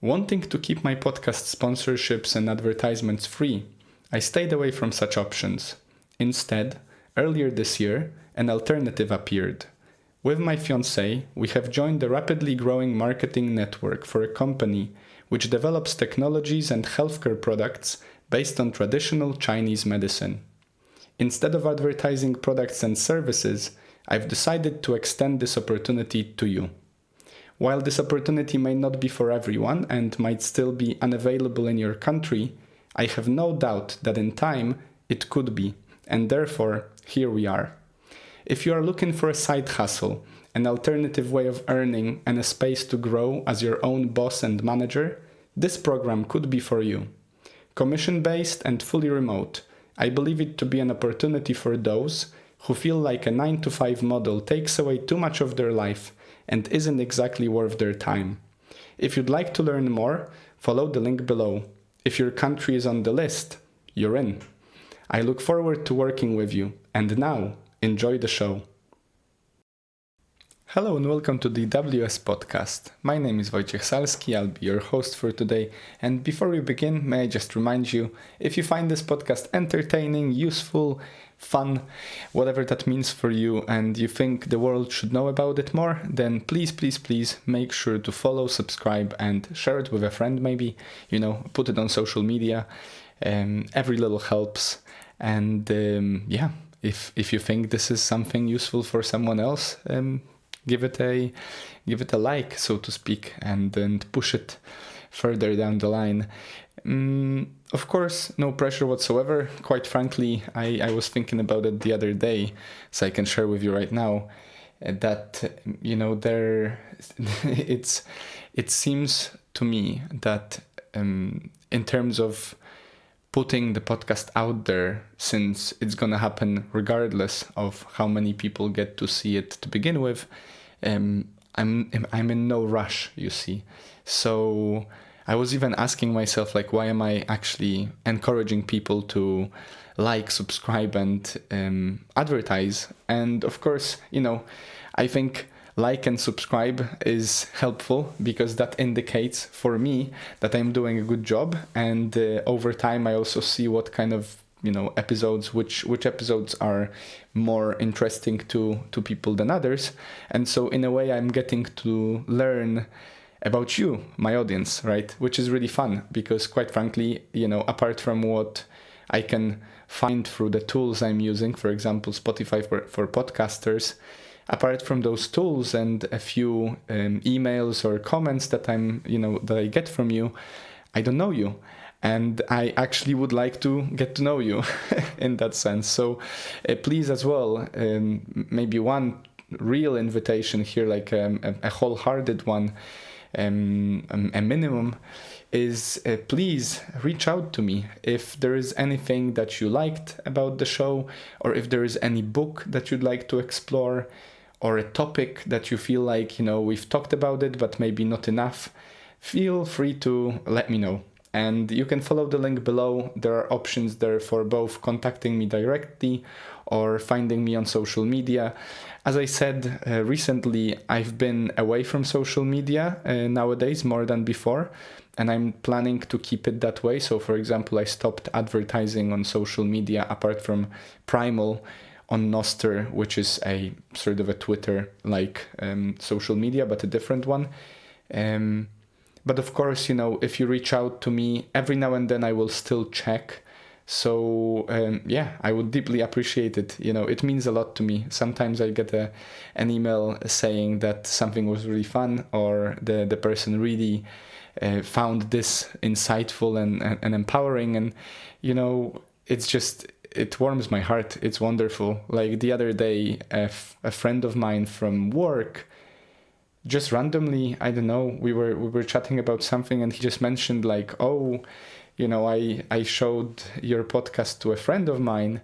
Wanting to keep my podcast sponsorships and advertisements free, I stayed away from such options. Instead, earlier this year, an alternative appeared. With my fiancée, we have joined a rapidly growing marketing network for a company which develops technologies and healthcare products based on traditional Chinese medicine. Instead of advertising products and services, I've decided to extend this opportunity to you. While this opportunity may not be for everyone and might still be unavailable in your country, I have no doubt that in time it could be, and therefore here we are. If you are looking for a side hustle, an alternative way of earning, and a space to grow as your own boss and manager, this program could be for you. Commission-based and fully remote, I believe it to be an opportunity for those who feel like a 9-to-5 model takes away too much of their life and isn't exactly worth their time. If you'd like to learn more, follow the link below. If your country is on the list, you're in. I look forward to working with you, and now, enjoy the show. Hello and welcome to the WS Podcast. My name is Wojciech Salski, I'll be your host for today, and before we begin, may I just remind you, if you find this podcast entertaining, useful, fun, whatever that means for you, and you think the world should know about it more, then please make sure to follow, subscribe, and share it with a friend maybe, put it on social media. Every little helps, and if you think this is something useful for someone else, give it a like, so to speak, and then push it further down the line. Of course, no pressure whatsoever. Quite frankly, I was thinking about it the other day, so I can share with you right now that it seems to me that in terms of putting the podcast out there, since it's gonna happen regardless of how many people get to see it to begin with, I'm in no rush, you see. So I was even asking myself, why am I actually encouraging people to like, subscribe, and advertise? And of course, I think like and subscribe is helpful because that indicates for me that I'm doing a good job, and over time I also see what kind of episodes, which episodes are more interesting to people than others. And so in a way I'm getting to learn about you, my audience, right? Which is really fun because quite frankly, apart from what I can find through the tools I'm using, for example, Spotify for podcasters, apart from those tools and a few emails or comments that that I get from you, I don't know you. And I actually would like to get to know you in that sense. So please as well, maybe one real invitation here, a wholehearted one, a minimum, is please reach out to me if there is anything that you liked about the show, or if there is any book that you'd like to explore, or a topic that you feel like, we've talked about it, but maybe not enough. Feel free to let me know. And you can follow the link below. There are options there for both contacting me directly or finding me on social media. As I said, recently I've been away from social media nowadays more than before, and I'm planning to keep it that way. So for example, I stopped advertising on social media apart from Primal on Noster, which is a sort of a Twitter-like social media, but a different one. But of course, if you reach out to me, every now and then I will still check. So I would deeply appreciate it. It means a lot to me. Sometimes I get an email saying that something was really fun, or the person really found this insightful and empowering. And, it warms my heart. It's wonderful. Like the other day, a friend of mine from work, just randomly, I don't know, we were chatting about something, and he just mentioned I showed your podcast to a friend of mine,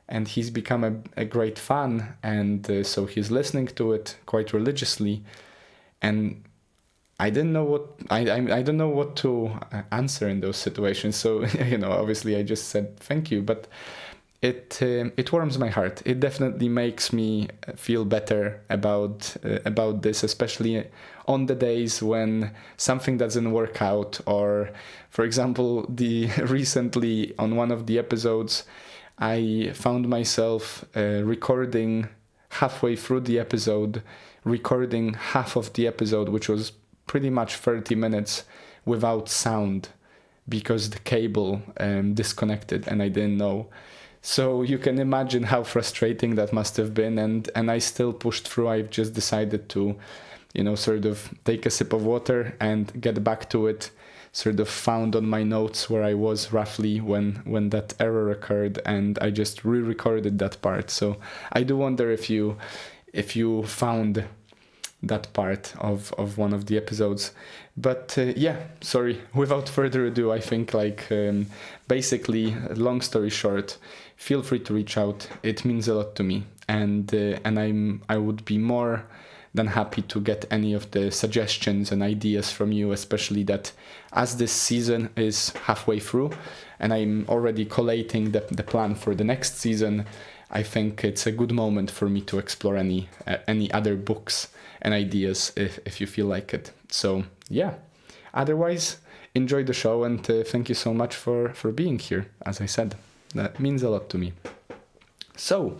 and he's become a great fan, and so he's listening to it quite religiously. And I didn't know I don't know what to answer in those situations. So obviously I just said thank you, but it warms my heart. It definitely makes me feel better about this, especially on the days when something doesn't work out. Or, for example, recently on one of the episodes, I found myself recording halfway through the episode, recording half of the episode, which was pretty much 30 minutes without sound because the cable disconnected and I didn't know. So you can imagine how frustrating that must have been, and I still pushed through. I've just decided to, sort of take a sip of water and get back to it. Sort of found on my notes where I was roughly when that error occurred, and I just re-recorded that part. So I do wonder if you found that part of one of the episodes. But sorry, without further ado, I think basically, long story short, feel free to reach out. It means a lot to me, and I would be more than happy to get any of the suggestions and ideas from you, especially that as this season is halfway through and I'm already collating the plan for the next season, I think it's a good moment for me to explore any other books and ideas if you feel like it. So yeah, otherwise, enjoy the show, and thank you so much for being here. As I said, that means a lot to me. So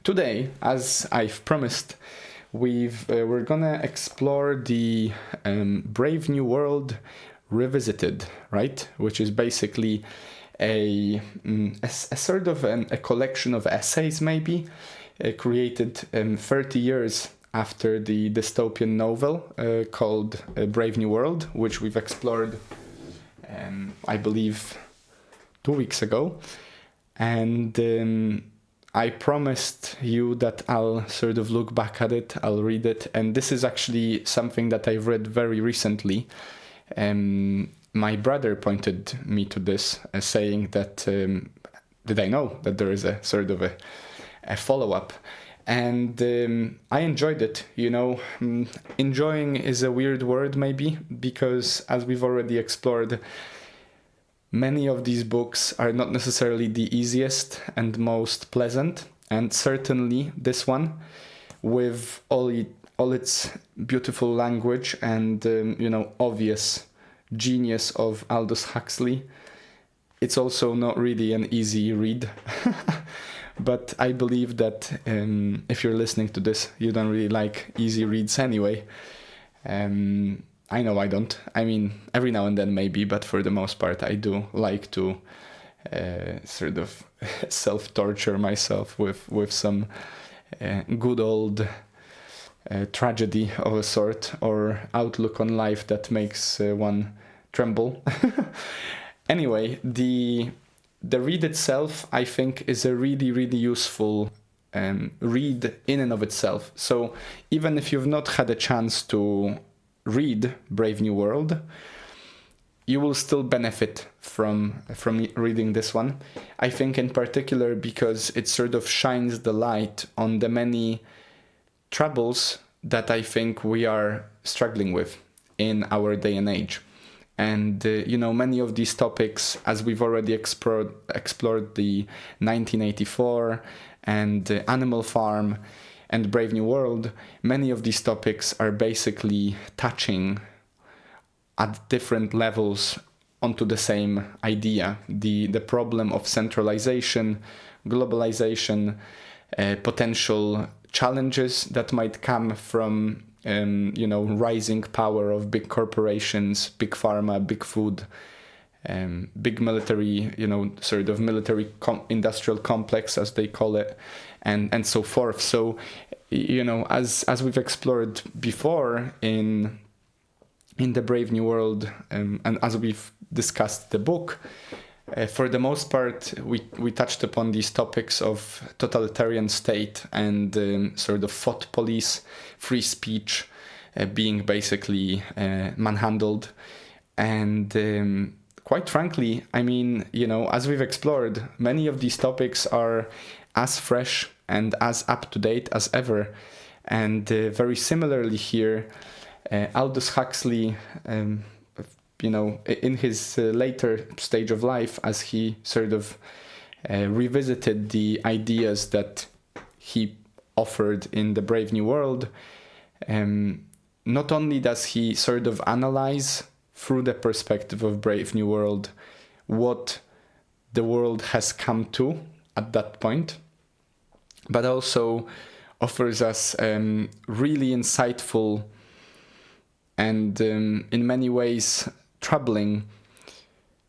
today, as I've promised, we're gonna explore the Brave New World Revisited, right? Which is basically a sort of a collection of essays, maybe created 30 years after the dystopian novel called Brave New World, which we've explored, I believe, 2 weeks ago. And I promised you that I'll sort of look back at it, I'll read it, and this is actually something that I've read very recently. My brother pointed me to this, saying that, did I know that there is a sort of a follow-up? And I enjoyed it, Enjoying is a weird word, maybe, because as we've already explored, many of these books are not necessarily the easiest and most pleasant, and certainly this one, with all its beautiful language and obvious genius of Aldous Huxley, it's also not really an easy read. But I believe that if you're listening to this, you don't really like easy reads anyway. I know I don't. I mean, every now and then maybe, but for the most part, I do like to sort of self-torture myself with some good old tragedy of a sort, or outlook on life that makes one tremble. Anyway, the read itself, I think, is a really, really useful read in and of itself. So even if you've not had a chance to read Brave New World, you will still benefit from reading this one. I think in particular because it sort of shines the light on the many troubles that I think we are struggling with in our day and age. And, many of these topics, as we've already explored the 1984 and Animal Farm and Brave New World, many of these topics are basically touching at different levels onto the same idea, the problem of centralization, globalization, potential challenges that might come from rising power of big corporations, big pharma, big food, big military, sort of military industrial complex, as they call it, and so forth. So, as we've explored before in the Brave New World, and as we've discussed the book, for the most part, we touched upon these topics of totalitarian state and sort of thought police, free speech being basically manhandled. And quite frankly, I mean, as we've explored, many of these topics are as fresh and as up-to-date as ever. And very similarly here, Aldous Huxley, in his later stage of life, as he sort of revisited the ideas that he offered in The Brave New World. Not only does he sort of analyze through the perspective of Brave New World what the world has come to at that point, but also offers us really insightful and in many ways troubling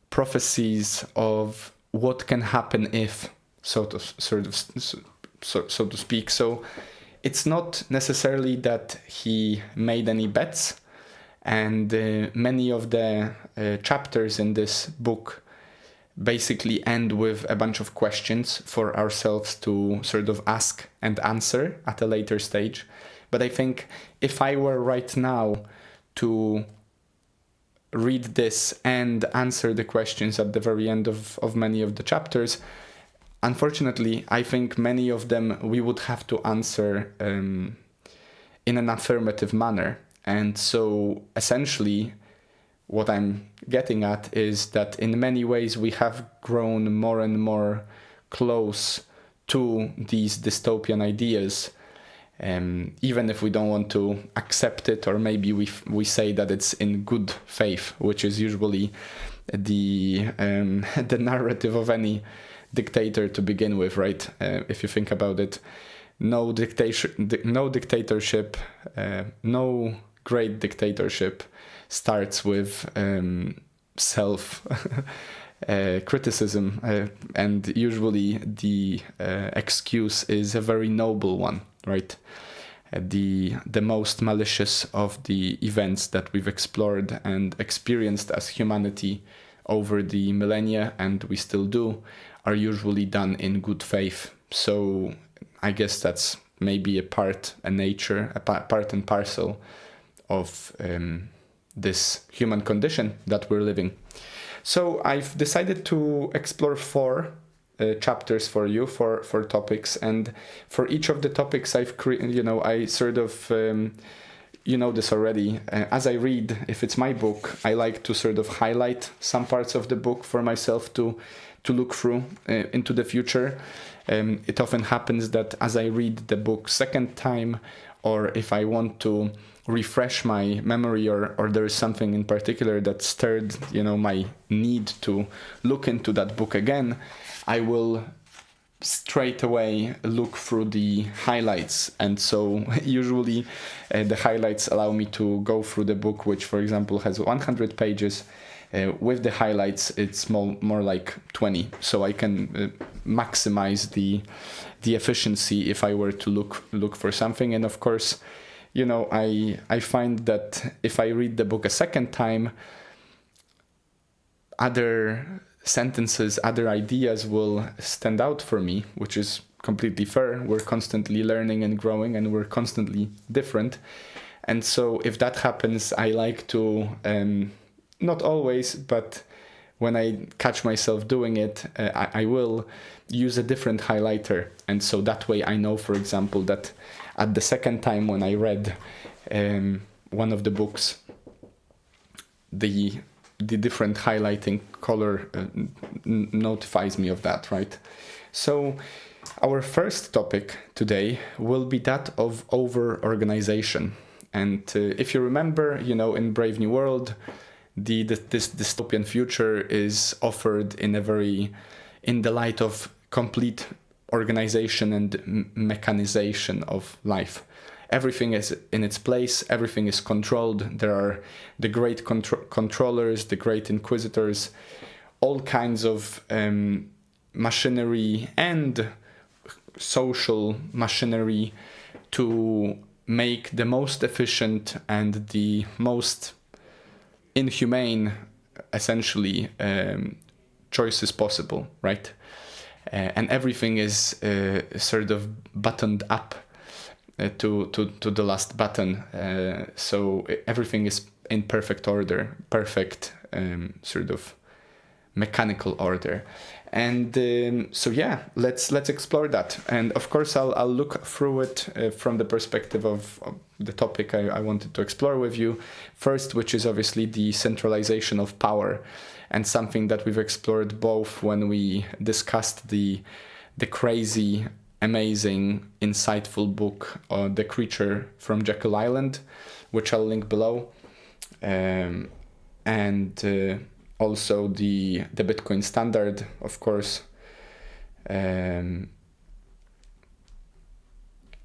prophecies of what can happen if, so to speak. So it's not necessarily that he made any bets, and many of the chapters in this book basically end with a bunch of questions for ourselves to sort of ask and answer at a later stage. But I think if I were right now to read this and answer the questions at the very end of many of the chapters, unfortunately, I think many of them we would have to answer in an affirmative manner. And so essentially, what I'm getting at is that in many ways we have grown more and more close to these dystopian ideas, even if we don't want to accept it, or maybe we say that it's in good faith, which is usually the narrative of any dictator to begin with, right? If you think about it, no dictatorship, no great dictatorship starts with self criticism, and usually the excuse is a very noble one, right? The most malicious of the events that we've explored and experienced as humanity over the millennia, and we still do, are usually done in good faith. So I guess that's maybe a part and parcel of this human condition that we're living. So I've decided to explore 4 chapters for you, for topics, and for each of the topics I've created, I sort of, you know this already, as I read, if it's my book, I like to sort of highlight some parts of the book for myself to look through into the future. It often happens that as I read the book second time, or if I want to refresh my memory, or there is something in particular that stirred, my need to look into that book again, I will straight away look through the highlights. And so usually the highlights allow me to go through the book, which for example has 100 pages. With the highlights, it's more like 20, so I can maximize the efficiency if I were to look for something. And of course, I find that if I read the book a second time, other sentences, other ideas will stand out for me, which is completely fair. We're constantly learning and growing, and we're constantly different. And so if that happens, I like to not always, but when I catch myself doing it, I will use a different highlighter. And so that way I know, for example, that at the second time when I read one of the books, the different highlighting color notifies me of that, right? So our first topic today will be that of over-organization. And if you remember, in Brave New World, this dystopian future is offered in the light of complete organization and mechanization of life. Everything is in its place, everything is controlled. There are the great controllers, the great inquisitors, all kinds of machinery and social machinery to make the most efficient and the most inhumane, essentially, choices possible, right? And everything is sort of buttoned up to the last button. So everything is in perfect order, perfect sort of mechanical order. And so yeah, let's explore that. And of course, I'll look through it from the perspective of the topic I wanted to explore with you. First, which is obviously the centralization of power, and something that we've explored both when we discussed the crazy, amazing, insightful book, The Creature from Jekyll Island, which I'll link below, and also the Bitcoin Standard, of course, and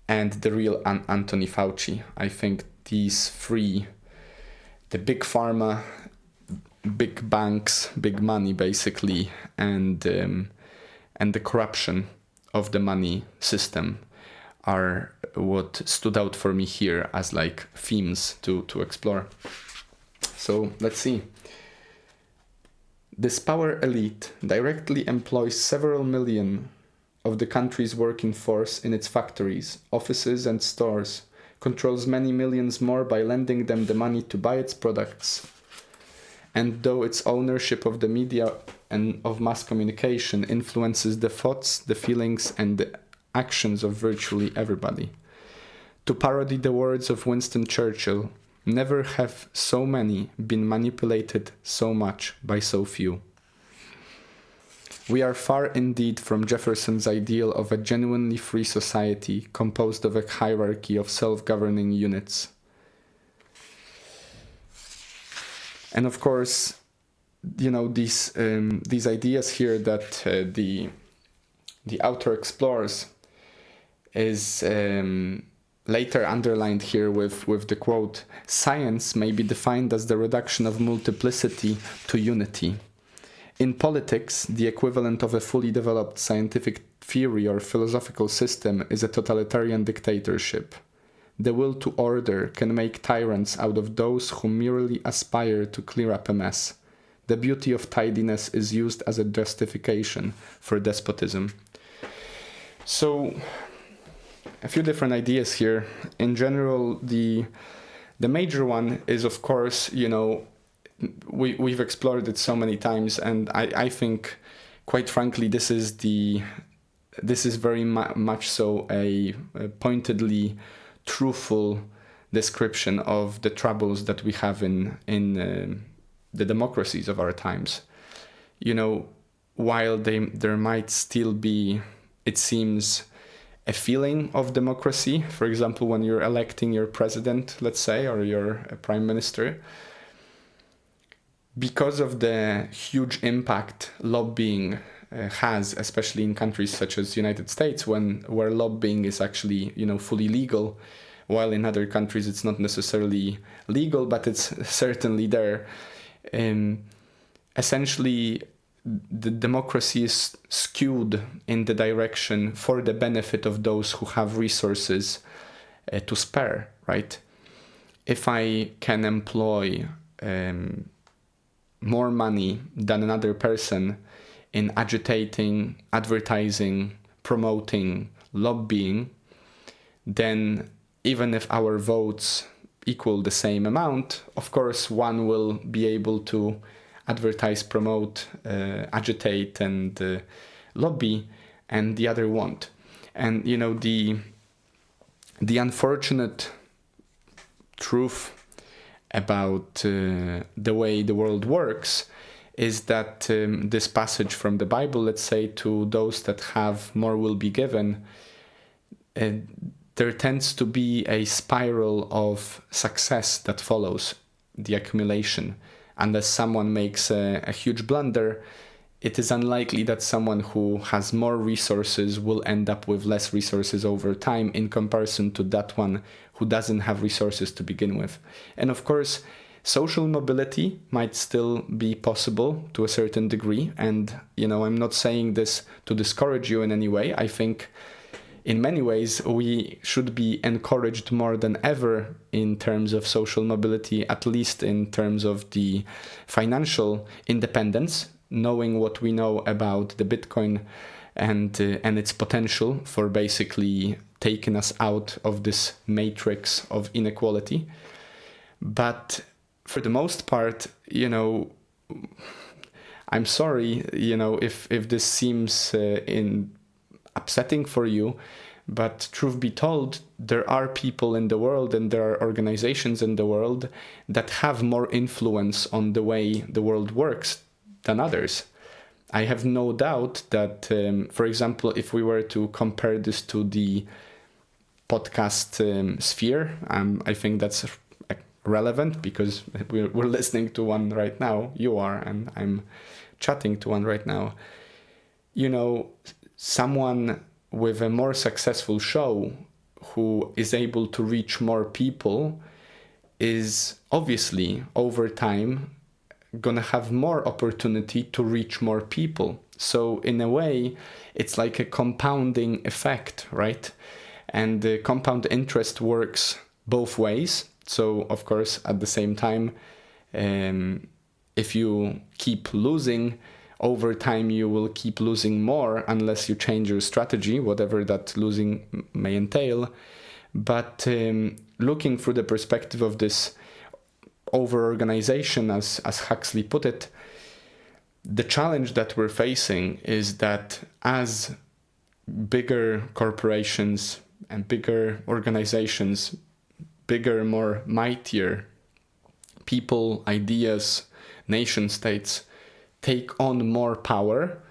the real Anthony Fauci. I think these three, the big pharma, big banks, big money basically, and the corruption of the money system are what stood out for me here as like themes to explore. So let's see. This power elite directly employs several million of the country's working force in its factories, offices, and stores, controls many millions more by lending them the money to buy its products. And though its ownership of the media and of mass communication influences the thoughts, the feelings, and the actions of virtually everybody. To parody the words of Winston Churchill, never have so many been manipulated so much by so few. We are far indeed from Jefferson's ideal of a genuinely free society composed of a hierarchy of self-governing units. And of course, you know, these ideas here that the author explores is later underlined here with the quote, "Science may be defined as the reduction of multiplicity to unity. In politics, the equivalent of a fully developed scientific theory or philosophical system is a totalitarian dictatorship. The will to order can make tyrants out of those who merely aspire to clear up a mess. The beauty of tidiness is used as a justification for despotism." So, a few different ideas here. In general, the major one is, of course, you know, we've explored it so many times, and I think, quite frankly, this is very much so a pointedly truthful description of the troubles that we have in the democracies of our times. You know, while there might still be, it seems, a feeling of democracy, for example, when you're electing your president, let's say, or your prime minister, because of the huge impact lobbying has, especially in countries such as the United States, where lobbying is actually, you know, fully legal, while in other countries it's not necessarily legal, but it's certainly there. Essentially, the democracy is skewed in the direction for the benefit of those who have resources to spare, right? If I can employ more money than another person in agitating, advertising, promoting, lobbying, then even if our votes equal the same amount, of course, one will be able to advertise, promote, agitate, and lobby, and the other won't. And, you know, the unfortunate truth about the way the world works is that this passage from the Bible, let's say, to those that have more will be given, there tends to be a spiral of success that follows the accumulation. Unless someone makes a huge blunder, it is unlikely that someone who has more resources will end up with less resources over time in comparison to that one who doesn't have resources to begin with. And of course, social mobility might still be possible to a certain degree. And, you know, I'm not saying this to discourage you in any way. I think in many ways, we should be encouraged more than ever in terms of social mobility, at least in terms of the financial independence, knowing what we know about the Bitcoin and its potential for basically taking us out of this matrix of inequality. But for the most part, you know, I'm sorry, you know, if this seems upsetting for you, But truth be told, there are people in the world and there are organizations in the world that have more influence on the way the world works than others. I have no doubt that, for example, if we were to compare this to the podcast sphere, I think that's relevant because we're listening to one right now. You are, and I'm chatting to one right now. You know, someone with a more successful show who is able to reach more people is obviously over time gonna have more opportunity to reach more people. So in a way, it's like a compounding effect, right? And the compound interest works both ways. So of course, at the same time, if you keep losing, over time you will keep losing more unless you change your strategy, whatever that losing may entail. But looking through the perspective of this over-organization, as Huxley put it, the challenge that we're facing is that as bigger corporations and bigger organizations, bigger, more mightier people, ideas, nation states take on more power,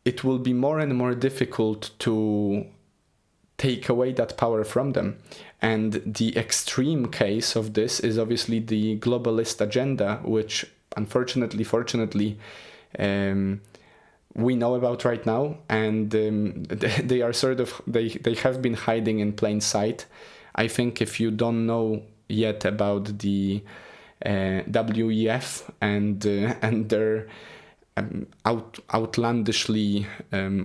it will be more and more difficult to take away that power from them. And the extreme case of this is obviously the globalist agenda, which fortunately, we know about right now, and they are they have been hiding in plain sight. I think if you don't know yet about the WEF and their outlandishly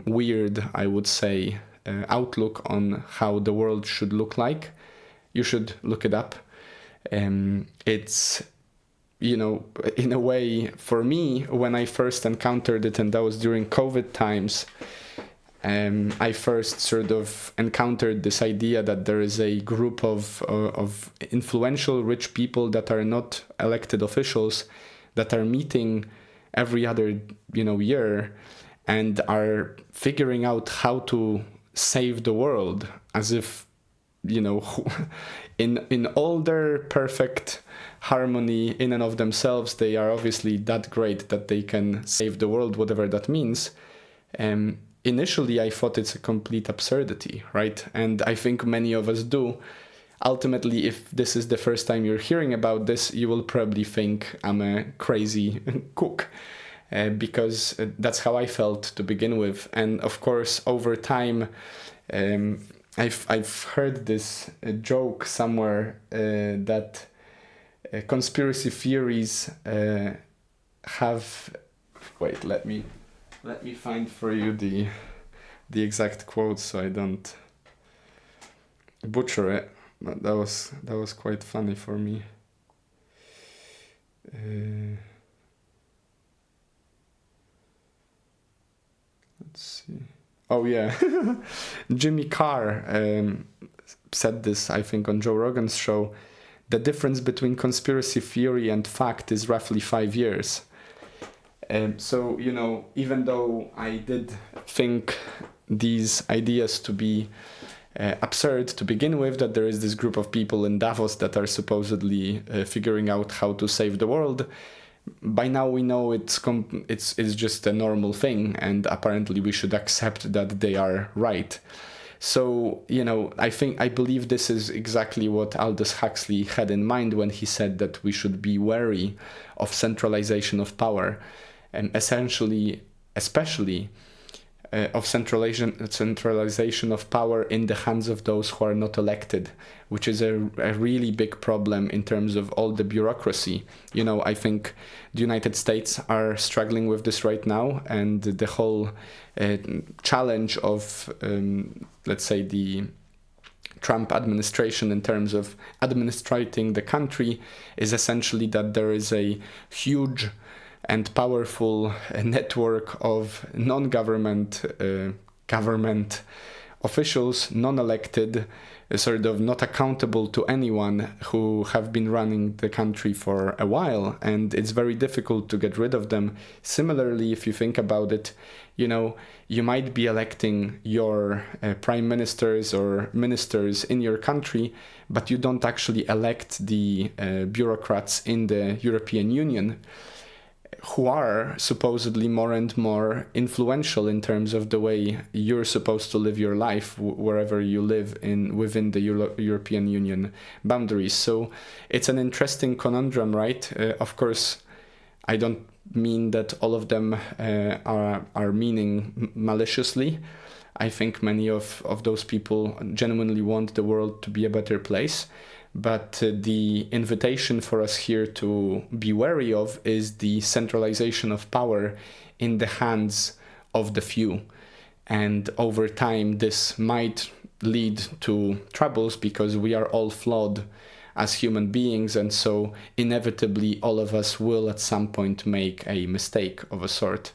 weird, I would say, outlook on how the world should look like, you should look it up. It's, in a way, for me, when I first encountered it, and that was during COVID times, I first sort of encountered this idea that there is a group of influential, rich people that are not elected officials that are meeting every other, year and are figuring out how to save the world, as if, in all their perfect harmony in and of themselves, they are obviously that great that they can save the world, whatever that means. Initially, I thought it's a complete absurdity, right? And I think many of us do. Ultimately, if this is the first time you're hearing about this, you will probably think I'm a crazy cook, because that's how I felt to begin with. And of course, over time, I've heard this joke somewhere that conspiracy theories have. Wait, let me find for you the exact quote so I don't butcher it. But that was quite funny for me. Let's see. Oh yeah, Jimmy Carr said this, I think, on Joe Rogan's show. The difference between conspiracy theory and fact is roughly 5 years. So, even though I did think these ideas to be absurd to begin with, that there is this group of people in Davos that are supposedly figuring out how to save the world, by now we know it's just a normal thing, and apparently we should accept that they are right. So, I believe this is exactly what Aldous Huxley had in mind when he said that we should be wary of centralization of power, and especially of centralization of power in the hands of those who are not elected, which is a really big problem in terms of all the bureaucracy. I think the United States are struggling with this right now, and the whole challenge of, let's say, the Trump administration in terms of administrating the country is essentially that there is a huge and powerful network of non-government government officials, non-elected, sort of not accountable to anyone, who have been running the country for a while, and it's very difficult to get rid of them. Similarly, if you think about it, you might be electing your prime ministers or ministers in your country, but you don't actually elect the bureaucrats in the European Union, who are supposedly more and more influential in terms of the way you're supposed to live your life wherever you live within the European Union boundaries. So it's an interesting conundrum, right? Of course, I don't mean that all of them are meaning maliciously. I think many of those people genuinely want the world to be a better place. But the invitation for us here to be wary of is the centralization of power in the hands of the few. And over time, this might lead to troubles, because we are all flawed as human beings. And so inevitably, all of us will at some point make a mistake of a sort.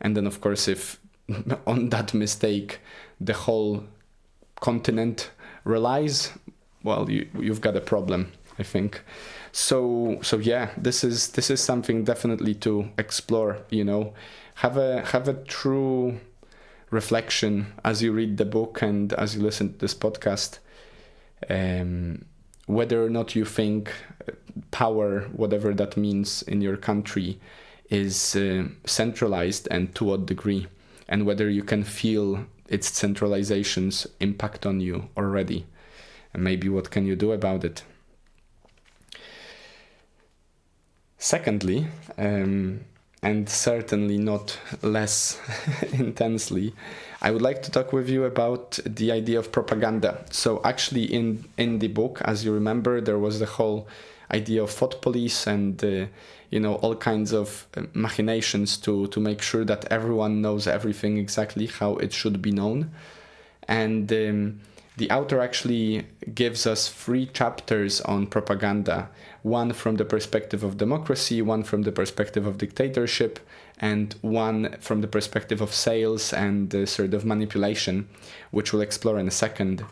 And then, of course, if on that mistake the whole continent relies, well, you've got a problem, I think. So yeah, this is something definitely to explore. Have a true reflection as you read the book and as you listen to this podcast, whether or not you think power, whatever that means in your country, is centralized, and to what degree, and whether you can feel its centralization's impact on you already. And maybe what can you do about it? Secondly, and certainly not less intensely, I would like to talk with you about the idea of propaganda. So actually in the book, as you remember, there was the whole idea of thought police and all kinds of machinations to make sure that everyone knows everything exactly how it should be known. And the author actually gives us 3 chapters on propaganda, one from the perspective of democracy, one from the perspective of dictatorship, and one from the perspective of sales and sort of manipulation, which we'll explore in a second.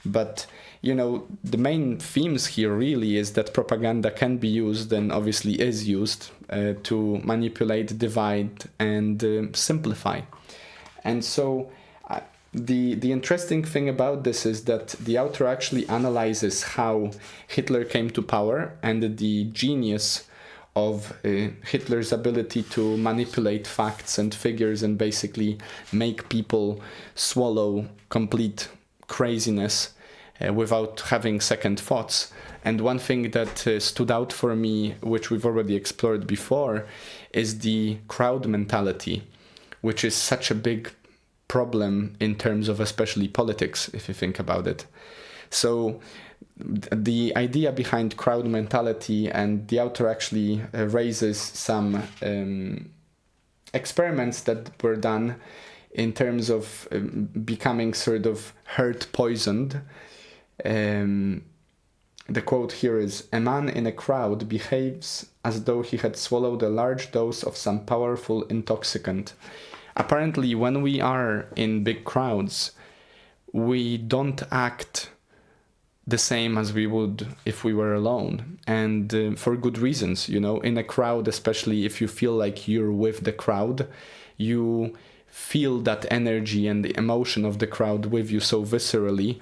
But, the main themes here really is that propaganda can be used, and obviously is used, to manipulate, divide, and simplify. And so the interesting thing about this is that the author actually analyzes how Hitler came to power and the genius of Hitler's ability to manipulate facts and figures and basically make people swallow complete craziness without having second thoughts. And one thing that stood out for me, which we've already explored before, is the crowd mentality, which is such a big problem in terms of especially politics, if you think about it. So the idea behind crowd mentality, and the author actually raises some experiments that were done in terms of becoming sort of herd poisoned. The quote here is, "A man in a crowd behaves as though he had swallowed a large dose of some powerful intoxicant. Apparently, when we are in big crowds, we don't act the same as we would if we were alone, and for good reasons. In a crowd, especially if you feel like you're with the crowd, you feel that energy and the emotion of the crowd with you so viscerally,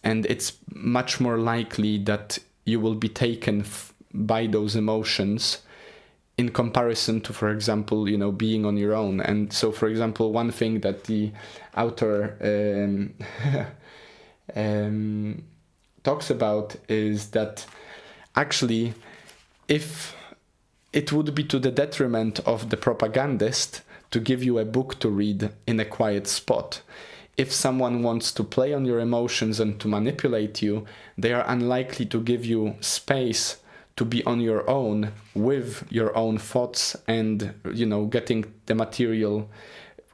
and it's much more likely that you will be taken by those emotions in comparison to, for example, being on your own. And so, for example, one thing that the author talks about is that actually, if it would be to the detriment of the propagandist to give you a book to read in a quiet spot. If someone wants to play on your emotions and to manipulate you, they are unlikely to give you space to be on your own with your own thoughts and, getting the material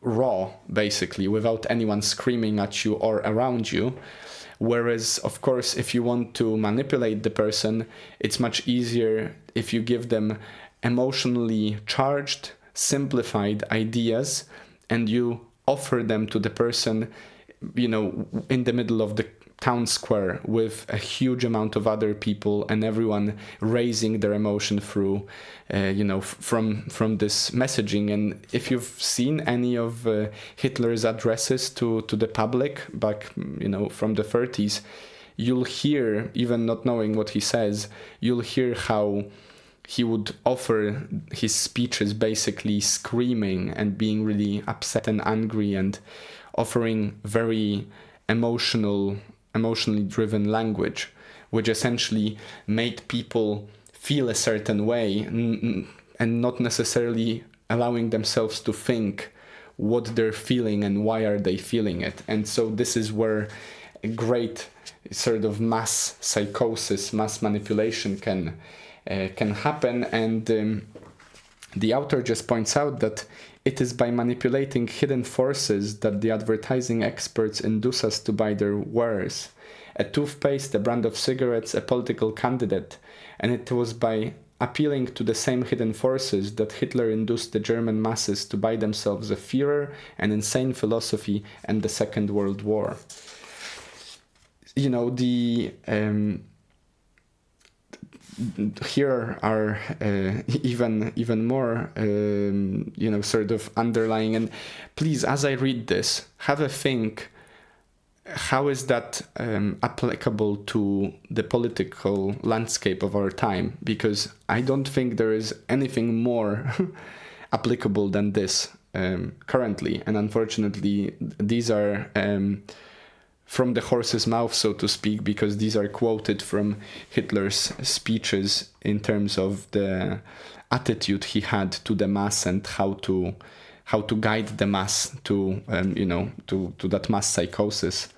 raw, basically, without anyone screaming at you or around you. Whereas, of course, if you want to manipulate the person, it's much easier if you give them emotionally charged, simplified ideas and you offer them to the person in the middle of the town square with a huge amount of other people, and everyone raising their emotion through, from this messaging. And if you've seen any of Hitler's addresses to the public back, from the 30s, you'll hear, even not knowing what he says, you'll hear how he would offer his speeches basically screaming and being really upset and angry, and offering very emotionally driven language, which essentially made people feel a certain way and not necessarily allowing themselves to think what they're feeling and why are they feeling it. And so this is where a great sort of mass psychosis, mass manipulation can happen. And the author just points out that it is by manipulating hidden forces that the advertising experts induce us to buy their wares. A toothpaste, a brand of cigarettes, a political candidate. And it was by appealing to the same hidden forces that Hitler induced the German masses to buy themselves a Führer, an insane philosophy, and the Second World War. Here are even more, sort of underlying. And please, as I read this, have a think. How is that applicable to the political landscape of our time? Because I don't think there is anything more applicable than this currently. And unfortunately, these are from the horse's mouth, so to speak, because these are quoted from Hitler's speeches in terms of the attitude he had to the mass and how to guide the mass to that mass psychosis.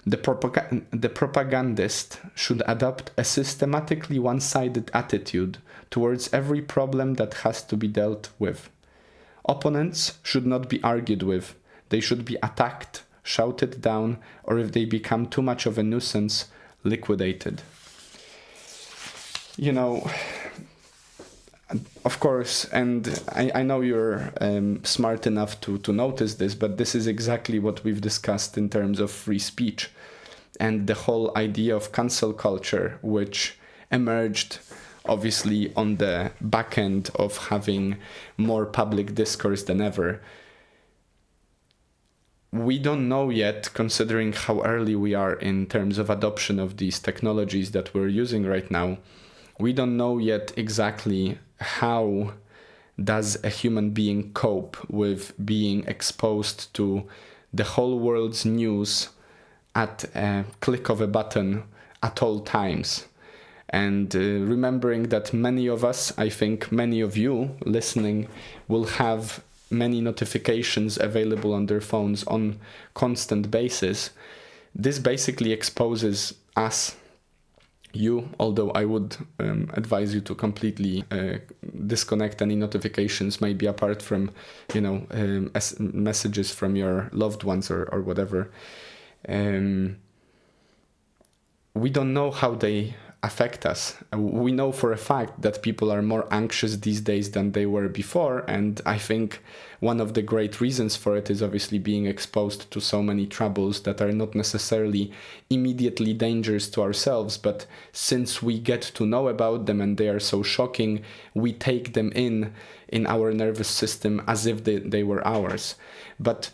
The propagandist should adopt a systematically one-sided attitude towards every problem that has to be dealt with. Opponents should not be argued with. They should be attacked, shouted down, or if they become too much of a nuisance, liquidated. Of course, and I know you're smart enough to notice this, but this is exactly what we've discussed in terms of free speech and the whole idea of cancel culture, which emerged obviously on the back end of having more public discourse than ever. We don't know yet, considering how early we are in terms of adoption of these technologies that we're using right now, we don't know yet exactly how does a human being cope with being exposed to the whole world's news at a click of a button at all times. And remembering that many of us, I think many of you listening, will have many notifications available on their phones on constant basis. This basically exposes us, you, although I would advise you to completely disconnect any notifications, maybe apart from, messages from your loved ones or whatever. We don't know how they affect us. We know for a fact that people are more anxious these days than they were before, and I think one of the great reasons for it is obviously being exposed to so many troubles that are not necessarily immediately dangerous to ourselves, but since we get to know about them and they are so shocking, we take them in our nervous system as if they were ours. But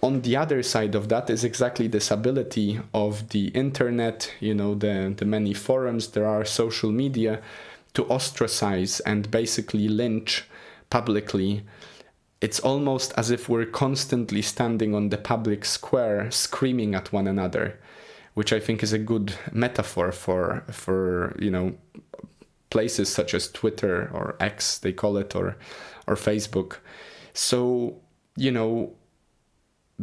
on the other side of that is exactly this ability of the internet, the many forums, there are social media, to ostracize and basically lynch publicly. It's almost as if we're constantly standing on the public square screaming at one another, which I think is a good metaphor for places such as Twitter or X, they call it, or Facebook. So,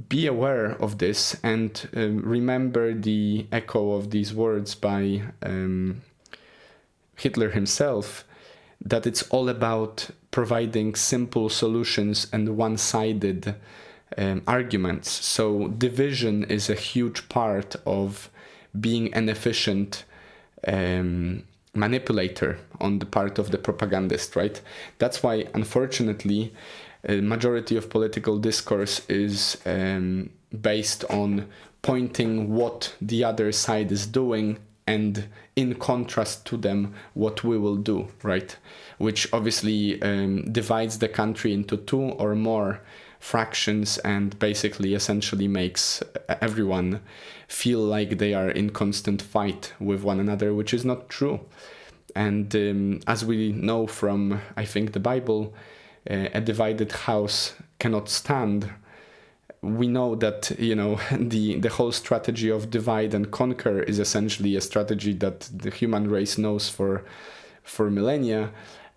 be aware of this and remember the echo of these words by Hitler himself, that it's all about providing simple solutions and one-sided arguments. So division is a huge part of being an efficient manipulator on the part of the propagandist, right? That's why, unfortunately, a majority of political discourse is based on pointing what the other side is doing and in contrast to them what we will do, right? Which obviously divides the country into two or more fractions and basically essentially makes everyone feel like they are in constant fight with one another, which is not true. And as we know from, I think, the Bible, a divided house cannot stand. We know that, you know, the whole strategy of divide and conquer is essentially a strategy that the human race knows for millennia,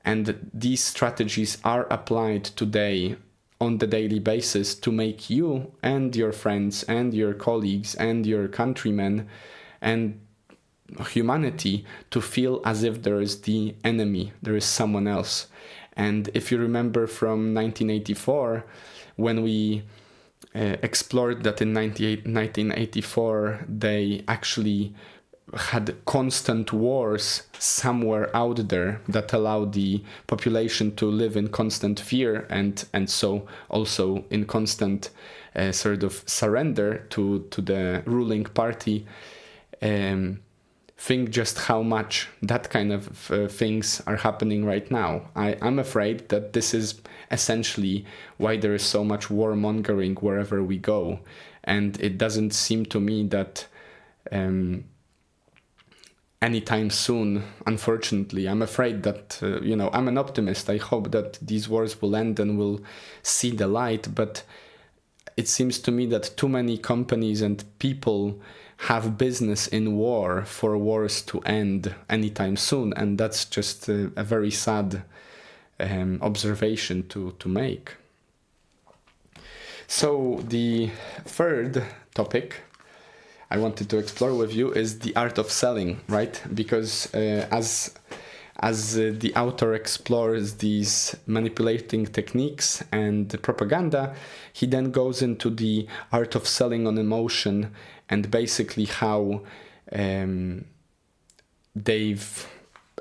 and these strategies are applied today on the daily basis to make you and your friends and your colleagues and your countrymen and humanity to feel as if there is the enemy, there is someone else. And if you remember from 1984, when we explored that in 1984 they actually had constant wars somewhere out there that allowed the population to live in constant fear and so also in constant sort of surrender to the ruling party. Think just how much that kind of things are happening right now. I'm afraid that this is essentially why there is so much warmongering wherever we go. And it doesn't seem to me that anytime soon, unfortunately, I'm afraid that, I'm an optimist. I hope that these wars will end and we'll see the light. But it seems to me that too many companies and people have business in war for wars to end anytime soon, and that's just a very sad observation to make. So the third topic I wanted to explore with you is the art of selling, right? Because as the author explores these manipulating techniques and the propaganda, he then goes into the art of selling on emotion and basically how they've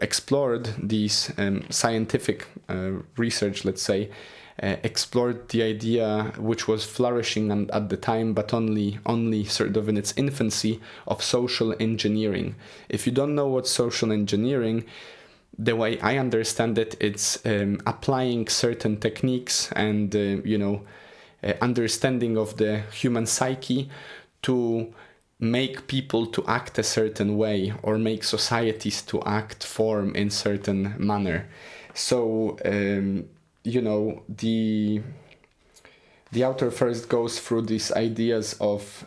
explored these scientific research, let's say, explored the idea which was flourishing at the time, but only sort of in its infancy, of social engineering. If you don't know what social engineering, the way I understand it, it's applying certain techniques and understanding of the human psyche to make people to act a certain way or make societies to form in certain manner. So the author first goes through these ideas of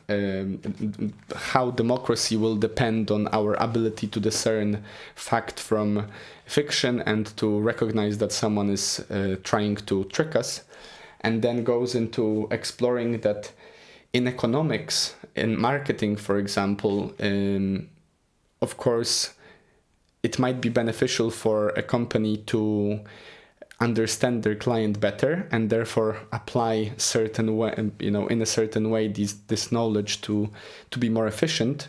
how democracy will depend on our ability to discern fact from fiction and to recognize that someone is trying to trick us, and then goes into exploring that in economics, in marketing, for example, of course, it might be beneficial for a company to understand their client better and therefore apply certain way, in a certain way, this knowledge to be more efficient.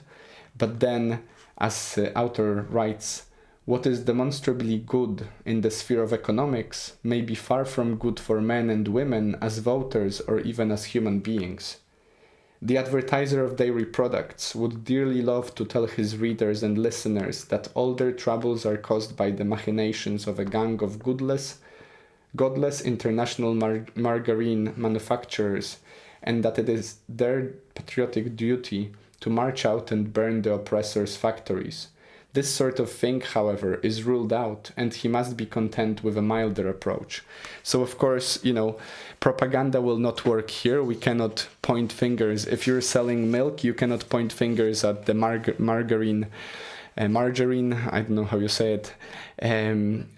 But then, as the author writes, what is demonstrably good in the sphere of economics may be far from good for men and women as voters or even as human beings. The advertiser of dairy products would dearly love to tell his readers and listeners that all their troubles are caused by the machinations of a gang of godless international margarine manufacturers, and that it is their patriotic duty to march out and burn the oppressors' factories. This sort of thing, however, is ruled out, and he must be content with a milder approach. So, of course, propaganda will not work here. We cannot point fingers. If you're selling milk, you cannot point fingers at the margarine, I don't know how you say it,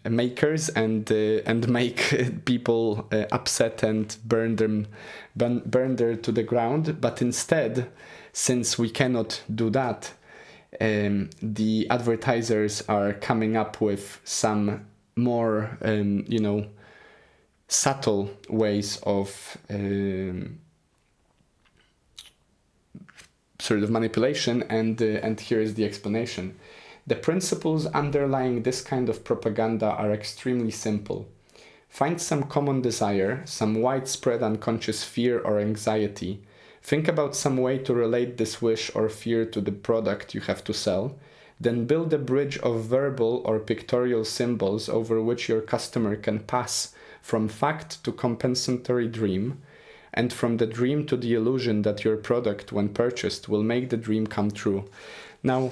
makers and make people upset and burn them to the ground. But instead, since we cannot do that, the advertisers are coming up with some more, subtle ways of sort of manipulation, and here is the explanation. The principles underlying this kind of propaganda are extremely simple. Find some common desire, some widespread unconscious fear or anxiety, Think about some way to relate this wish or fear to the product you have to sell. Then build a bridge of verbal or pictorial symbols over which your customer can pass from fact to compensatory dream, and from the dream to the illusion that your product, when purchased, will make the dream come true. Now,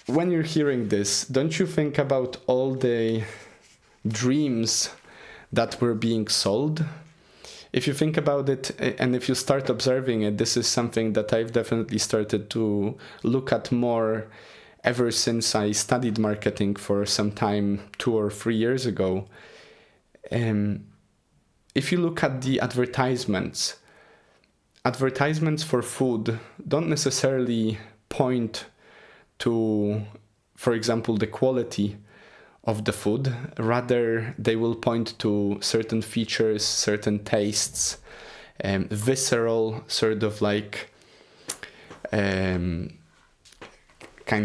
when you're hearing this, don't you think about all the dreams that were being sold? If you think about it, and if you start observing it, this is something that I've definitely started to look at more ever since I studied marketing for some time, 2 or 3 years ago. If you look at the advertisements for food don't necessarily point to, for example, the quality of the food. Rather, they will point to certain features, certain tastes, visceral, sort of like kind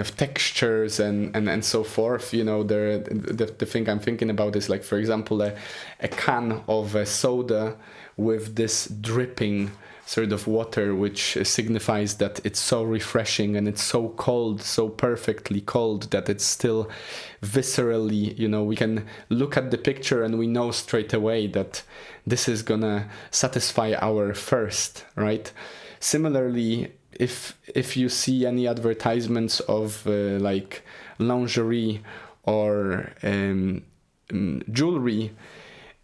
of textures and so forth. You know, the thing I'm thinking about is, like, for example, a can of a soda with this dripping sort of water, which signifies that it's so refreshing and it's so cold, so perfectly cold, that it's still viscerally, you know, we can look at the picture and we know straight away that this is gonna satisfy our thirst, right? Similarly, if you see any advertisements of like lingerie or jewelry,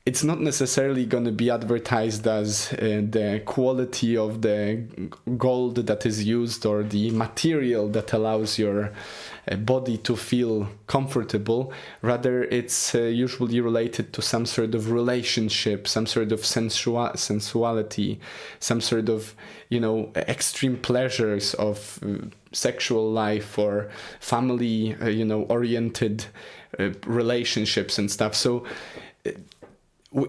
it's not necessarily going to be advertised as the quality of the gold that is used or the material that allows your body to feel comfortable. Rather, it's usually related to some sort of relationship, some sort of sensuality, some sort of, you know, extreme pleasures of sexual life or family, you know, oriented relationships and stuff. So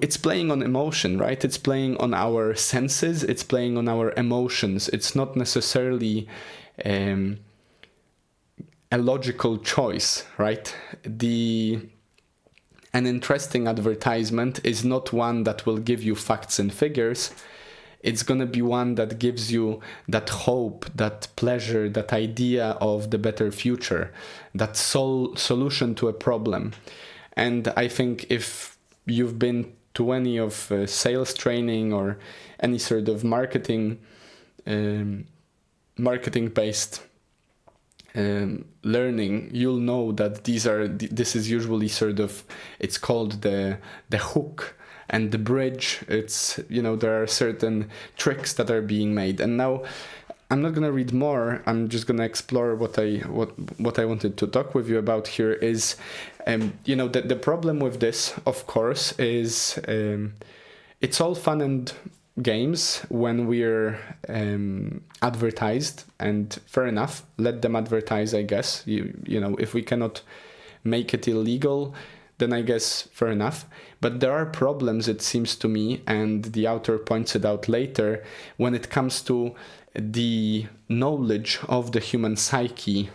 it's playing on emotion, right? It's playing on our senses. It's playing on our emotions. It's not necessarily a logical choice, right? An interesting advertisement is not one that will give you facts and figures. It's going to be one that gives you that hope, that pleasure, that idea of the better future, that solution to a problem. And I think if you've been to any of sales training or any sort of marketing-based learning, you'll know that this is usually sort of, it's called the hook and the bridge. It's, you know, there are certain tricks that are being made. And now I'm not going to read more. I'm just going to explore what I wanted to talk with you about here is, you know, the problem with this, of course, is it's all fun and games when we're advertised, and fair enough, let them advertise, I guess. You know, if we cannot make it illegal, then I guess fair enough. But there are problems, it seems to me, and the author points it out later, when it comes to the knowledge of the human psyche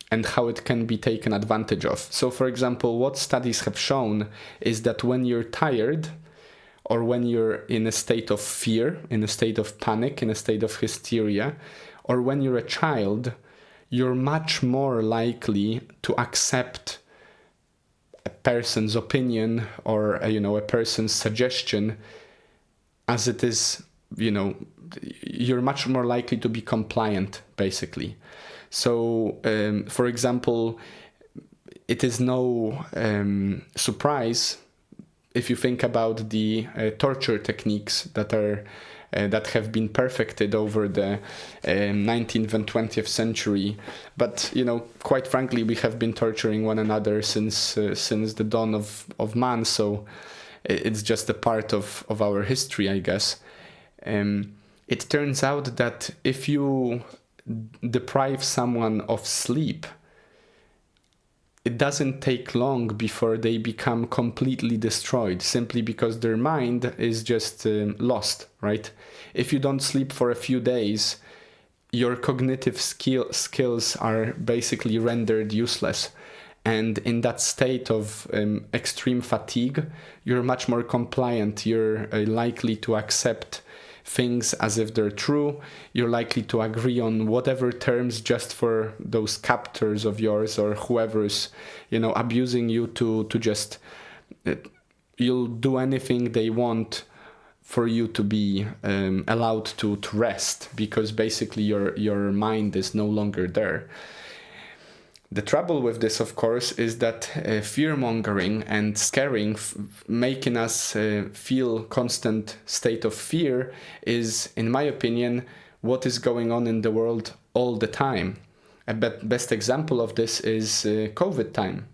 and how it can be taken advantage of. So, for example, what studies have shown is that when you're tired, or when you're in a state of fear, in a state of panic, in a state of hysteria, or when you're a child, you're much more likely to accept a person's opinion or a person's suggestion as it is. You're much more likely to be compliant, basically. So, for example, it is no surprise if you think about the torture techniques that have been perfected over the 19th and 20th century. But, quite frankly, we have been torturing one another since the dawn of man. So it's just a part of our history, I guess. It turns out that if you deprive someone of sleep, it doesn't take long before they become completely destroyed, simply because their mind is just lost, right? If you don't sleep for a few days, your cognitive skills are basically rendered useless. And in that state of extreme fatigue, you're much more compliant. You're likely to accept things as if they're true. You're likely to agree on whatever terms just for those captors of yours or whoever's, abusing you to just, you'll do anything they want for you to be allowed to rest, because basically your mind is no longer there. The trouble with this, of course, is that fear-mongering and scaring, making us feel constant state of fear, is, in my opinion, what is going on in the world all the time. A best example of this is COVID time.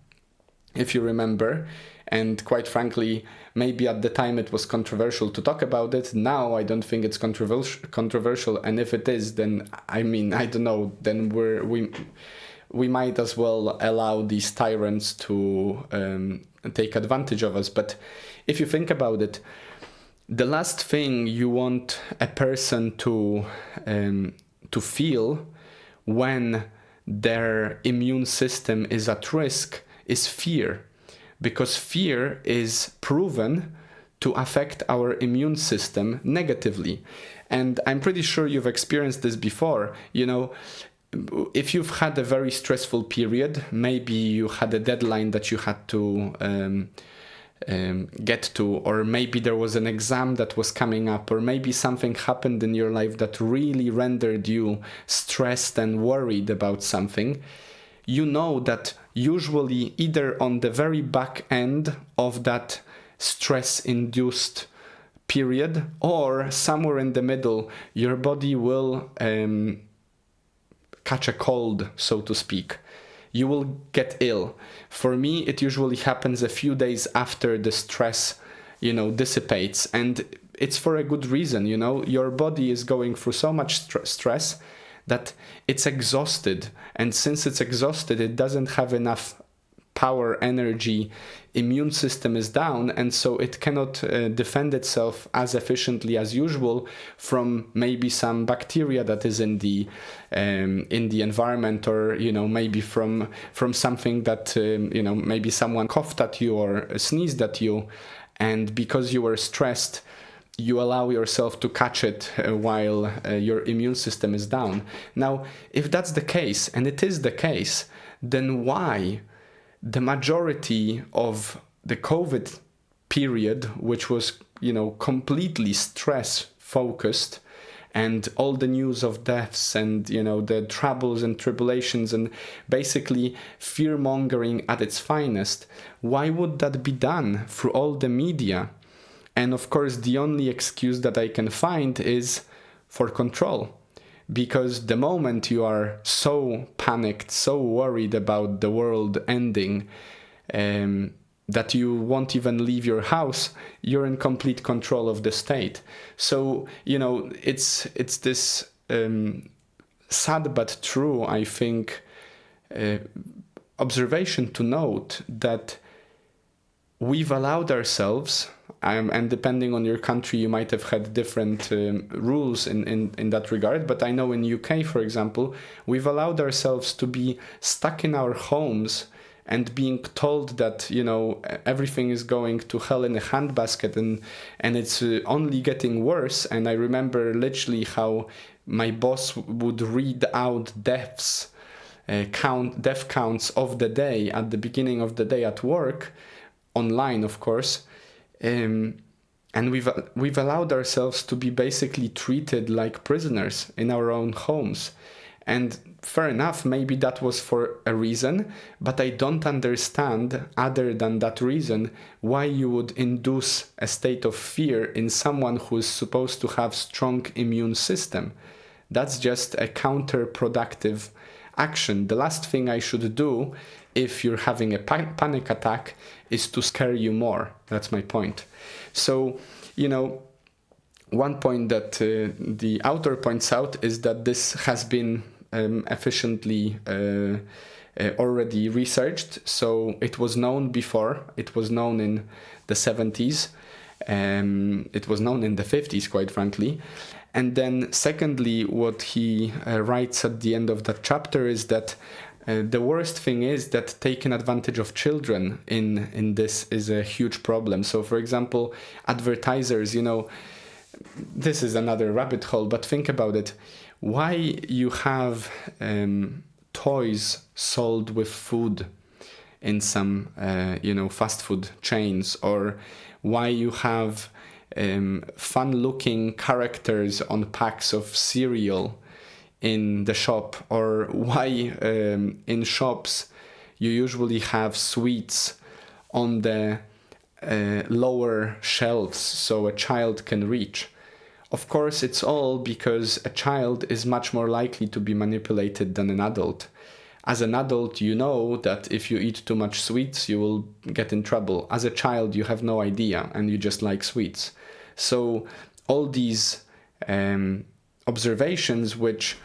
If you remember, and quite frankly, maybe at the time it was controversial to talk about it. Now I don't think it's controversial, and if it is, then I don't know. Then we might as well allow these tyrants to take advantage of us. But if you think about it, the last thing you want a person to feel when their immune system is at risk is fear, because fear is proven to affect our immune system negatively. And I'm pretty sure you've experienced this before. If you've had a very stressful period, maybe you had a deadline that you had to get to, or maybe there was an exam that was coming up, or maybe something happened in your life that really rendered you stressed and worried about something, you know that usually either on the very back end of that stress-induced period or somewhere in the middle, your body will catch a cold, so to speak. You will get ill. For me, it usually happens a few days after the stress, dissipates. And it's for a good reason, Your body is going through so much stress that it's exhausted. And since it's exhausted, it doesn't have enough power, energy, immune system is down, and so it cannot defend itself as efficiently as usual from maybe some bacteria that is in the environment, or maybe from something that maybe someone coughed at you or sneezed at you, and because you were stressed, you allow yourself to catch it while your immune system is down. Now, if that's the case, and it is the case, then why the majority of the COVID period, which was, completely stress focused, and all the news of deaths and, the troubles and tribulations and basically fear mongering at its finest, why would that be done through all the media? And of course, the only excuse that I can find is for control. Because the moment you are so panicked, so worried about the world ending, that you won't even leave your house, you're in complete control of the state. So, it's this sad but true, I think, observation to note that we've allowed ourselves, and depending on your country, you might have had different rules in that regard. But I know in UK, for example, we've allowed ourselves to be stuck in our homes and being told that, everything is going to hell in a handbasket, and it's only getting worse. And I remember literally how my boss would read out death counts of the day at the beginning of the day at work, online, of course. And we've allowed ourselves to be basically treated like prisoners in our own homes. And fair enough, maybe that was for a reason, but I don't understand, other than that reason, why you would induce a state of fear in someone who is supposed to have strong immune system. That's just a counterproductive action. The last thing I should do if you're having a panic attack is to scare you more. That's my point. So, one point that the author points out is that this has been efficiently already researched. So it was known before. It was known in the 70s. It was known in the 50s, quite frankly. And then secondly, what he writes at the end of that chapter is that the worst thing is that taking advantage of children in this is a huge problem. So, for example, advertisers, this is another rabbit hole, but think about it. Why you have toys sold with food in some, fast food chains, or why you have fun-looking characters on packs of cereal in the shop, or why in shops you usually have sweets on the lower shelves so a child can reach. Of course, it's all because a child is much more likely to be manipulated than an adult. As an adult, you know that if you eat too much sweets, you will get in trouble. As a child, you have no idea and you just like sweets. So all these observations which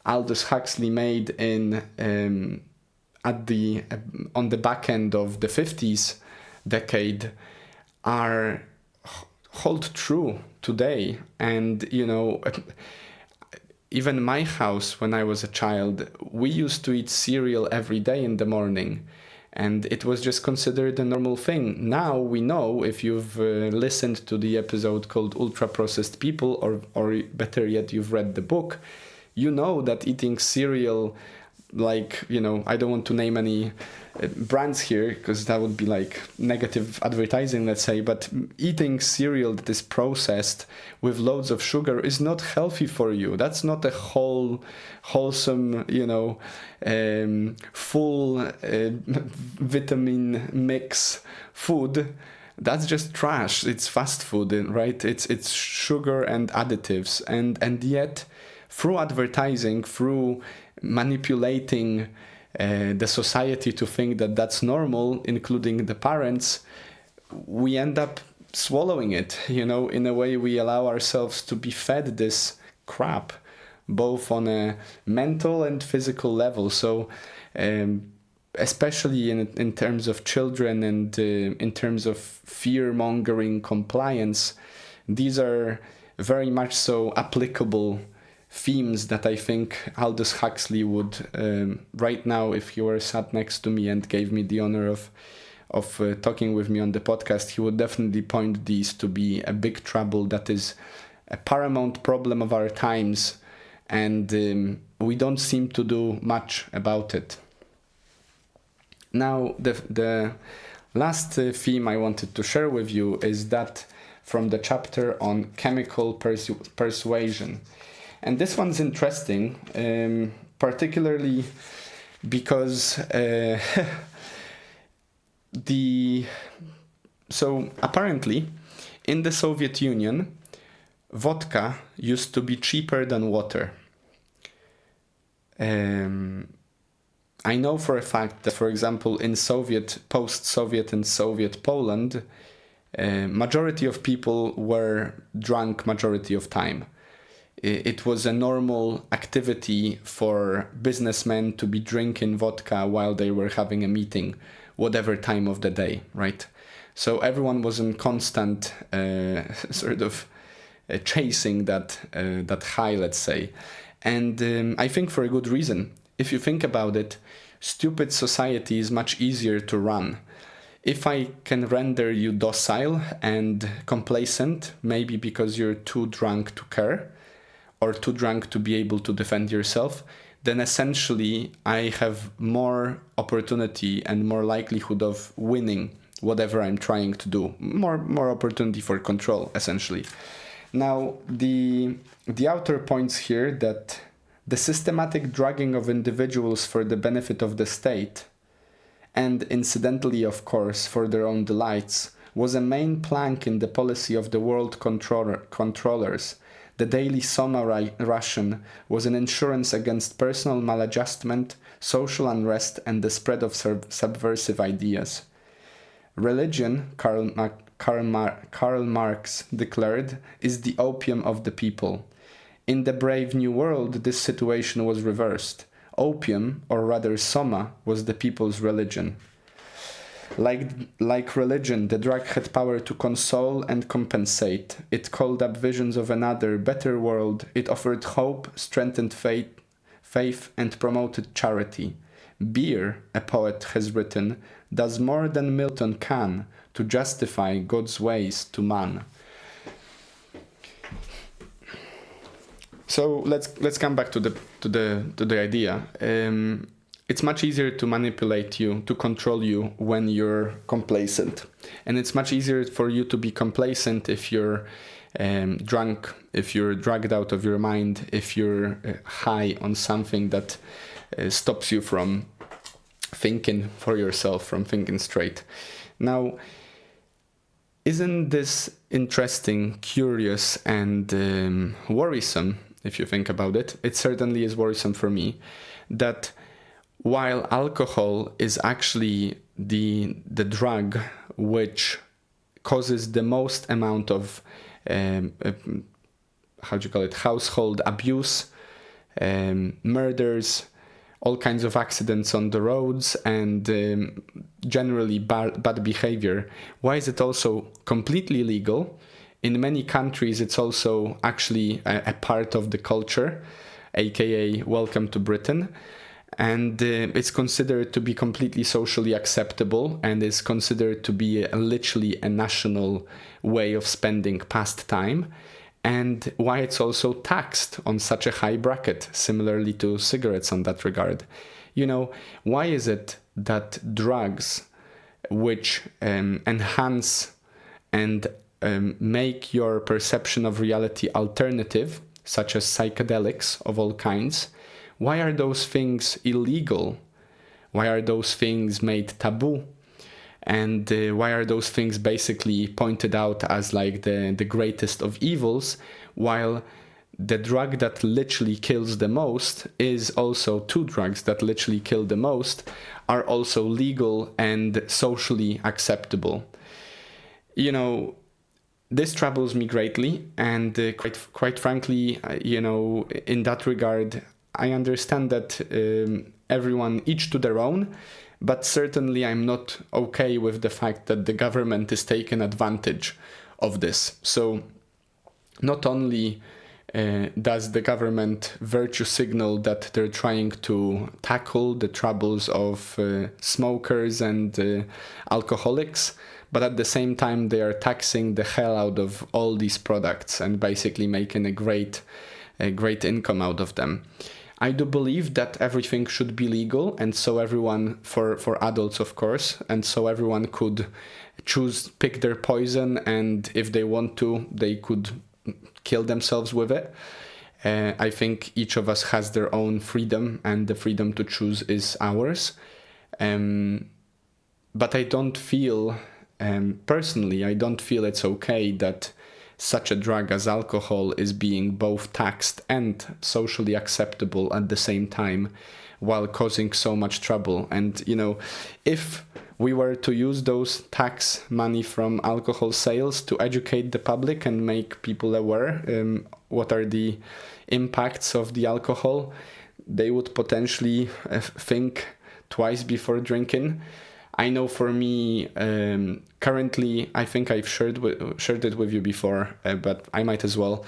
Aldous Huxley made on the back end of the 50s decade hold true today. And even my house, when I was a child, we used to eat cereal every day in the morning, and it was just considered a normal thing. Now we know, if you've listened to the episode called Ultra Processed People, or better yet, you've read the book, you know that eating cereal, like, I don't want to name any brands here because that would be like negative advertising, let's say, but eating cereal that is processed with loads of sugar is not healthy for you. That's not a wholesome, full vitamin mix food. That's just trash. It's fast food, right? It's sugar and additives, and yet through advertising, through manipulating the society to think that that's normal, including the parents, we end up swallowing it. In a way, we allow ourselves to be fed this crap, both on a mental and physical level. So especially in terms of children and in terms of fear-mongering compliance, these are very much so applicable themes that I think Aldous Huxley would, right now, if he were sat next to me and gave me the honor of talking with me on the podcast, he would definitely point these to be a big trouble that is a paramount problem of our times, and we don't seem to do much about it. Now, the last theme I wanted to share with you is that from the chapter on chemical persuasion. And this one's interesting, particularly because so apparently in the Soviet Union, vodka used to be cheaper than water. I know for a fact that, for example, in post-Soviet and Soviet Poland, majority of people were drunk majority of time. It was a normal activity for businessmen to be drinking vodka while they were having a meeting, whatever time of the day, right? So everyone was in constant chasing that high, let's say. And I think for a good reason. If you think about it, stupid society is much easier to run. If I can render you docile and complacent, maybe because you're too drunk to care, or too drunk to be able to defend yourself, then essentially I have more opportunity and more likelihood of winning whatever I'm trying to do. More opportunity for control, essentially. Now, the author points here that the systematic drugging of individuals for the benefit of the state, and incidentally, of course, for their own delights, was a main plank in the policy of the world controllers. The daily Soma ration was an insurance against personal maladjustment, social unrest, and the spread of subversive ideas. Religion, Karl Marx declared, is the opium of the people. In the Brave New World, this situation was reversed. Opium, or rather Soma, was the people's religion. Like religion, the drug had power to console and compensate. It called up visions of another, better world. It offered hope, strengthened faith, and promoted charity. Beer, a poet has written, does more than Milton can to justify God's ways to man. So let's come back to the idea. It's much easier to manipulate you, to control you when you're complacent, and it's much easier for you to be complacent if you're drunk, if you're dragged out of your mind, if you're high on something that stops you from thinking for yourself, from thinking straight. Now, isn't this interesting, curious, and worrisome, if you think about it? It certainly is worrisome for me, that while alcohol is actually the drug which causes the most amount of household abuse, murders, all kinds of accidents on the roads, and generally bad behavior, why is it also completely legal? In many countries, it's also actually a part of the culture, aka welcome to Britain. And it's considered to be completely socially acceptable, and is considered to be literally a national way of spending pastime, and why it's also taxed on such a high bracket, similarly to cigarettes on that regard. You know, why is it that drugs which enhance and make your perception of reality alternative, such as psychedelics of all kinds, why are those things illegal? Why are those things made taboo? And why are those things basically pointed out as like the greatest of evils, while the drug that literally kills the most is also, two drugs that literally kill the most are also legal and socially acceptable? You know, this troubles me greatly, and quite frankly, you know, in that regard, I understand that everyone, each to their own, but certainly I'm not okay with the fact that the government is taking advantage of this. So not only does the government virtue signal that they're trying to tackle the troubles of smokers and alcoholics, but at the same time they are taxing the hell out of all these products and basically making a great income out of them. I do believe that everything should be legal, and so everyone, for adults of course, and so everyone could pick their poison, and if they want to, they could kill themselves with it. I think each of us has their own freedom, and the freedom to choose is ours. But I don't feel, personally, I don't feel it's okay that such a drug as alcohol is being both taxed and socially acceptable at the same time, while causing so much trouble. And, you know, if we were to use those tax money from alcohol sales to educate the public and make people aware what are the impacts of the alcohol, they would potentially think twice before drinking. I know for me, currently, I think I've shared it with you before, but I might as well.